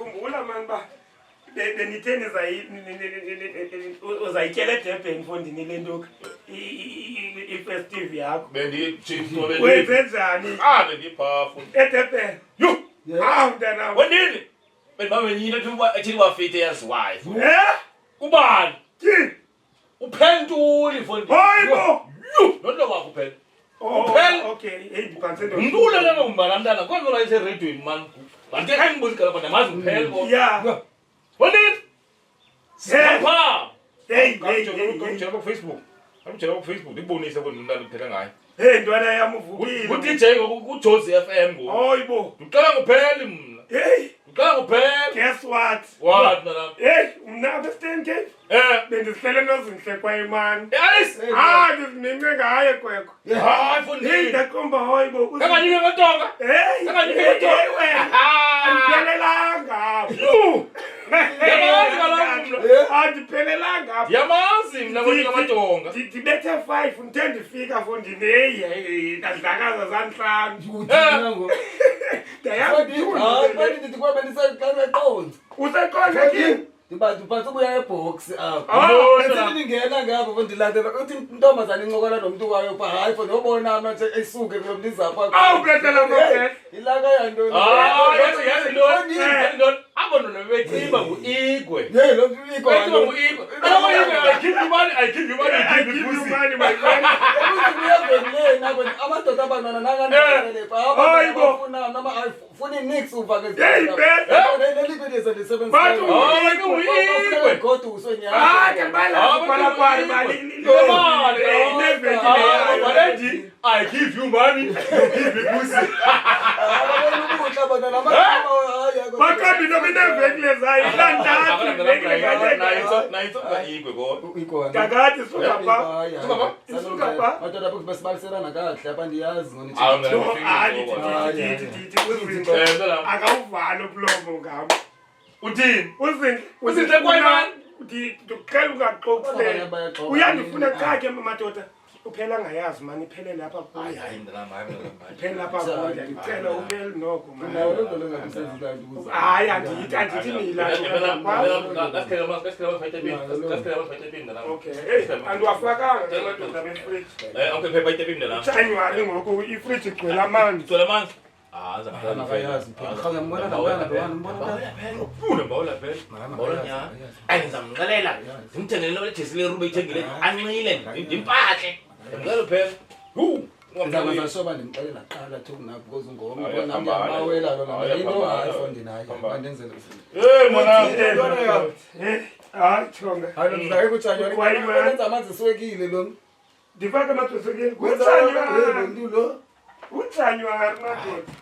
uyakhumbula man ba benitheni uzayityela eDurban mfondini le nto i-festive yakho wenze njani bendiphafu eDurban yo mntana wendini bendibabenyina athini bafite yaziwayo ubani tyini uphentuli mfondini hayibo nonto wakho phela okay hey ndiphantse umntu ulalana umbala mntana konke ola iseredweni man bantu khangibuza igala namazi uphele yeah wendini Pha hey kamjela ku-Facebook ndikubonise kodwa umntana kuphela ngayo hey ntwana yam uvukile ku-DJ ku-Jozi FM ngoku hayibo ndiqala ngopheli mna hey ndiqala ngopheli guess what mntanam hey mna Western Cape bendihlele nozinhle kwayimani yes ndizinime ngaye kwekho hayi hey mfondini ndakomba hayibo kanganyike ngotonga hey kanganyike ngotonga wena andiphelelanga Yamazi kaloku mna andiphelelanga ndiyamazi mna konyike amatonga ndibethe 5 ndithe ndifika fondini heyi ndadlakaza zantlanu useqonda kini ndiphathe ubuya ebox apho ndingena ngapho ndilandela uthi intombazane incokola nomntu wayo pha hayi fo ndiyobona mna nje esuke kulo mntu izapha awubethela mabhetha ilaka yantoni yazi ntoni apho nona bebeciba ngu-igwe ye lo mntu beciba ngu-igwe I give you money uyavekile nabo amadoda abantwana nakanele pha abafuna noma ayifuni nix uvake leliphelisa lisebenzisa kodwa usonyaka I give you money, you give me pussy. Makabi no binevekile ayilantathu kakade isuka pha madoda bokuthi basibaliselana kahle abandiyazi akawuvali umlomo ngam uthini uzinhle kwayimani ndikuqela ungaxoxele uyandifuna qakhe madoda uphela ngayazi mani iphele lapha kuyo iphele lapha kuyo ndicela ubele noko hayi andithi mina okay andiwafakanga amadoda befriji January ngoku ifriji igcwele amanzi ayizamxelela ndimthengelele olejesi lerube ithengile ancile ndimpahle ndimxelela phela ndizamazasoba ndimxelela qala thunapho because ngomawela lona into hayi naye andenzele hayi thonga hayi kuJanuary amanzi siwekile lo ndifake amanzi siwekile kuJanuary uJanuary madoda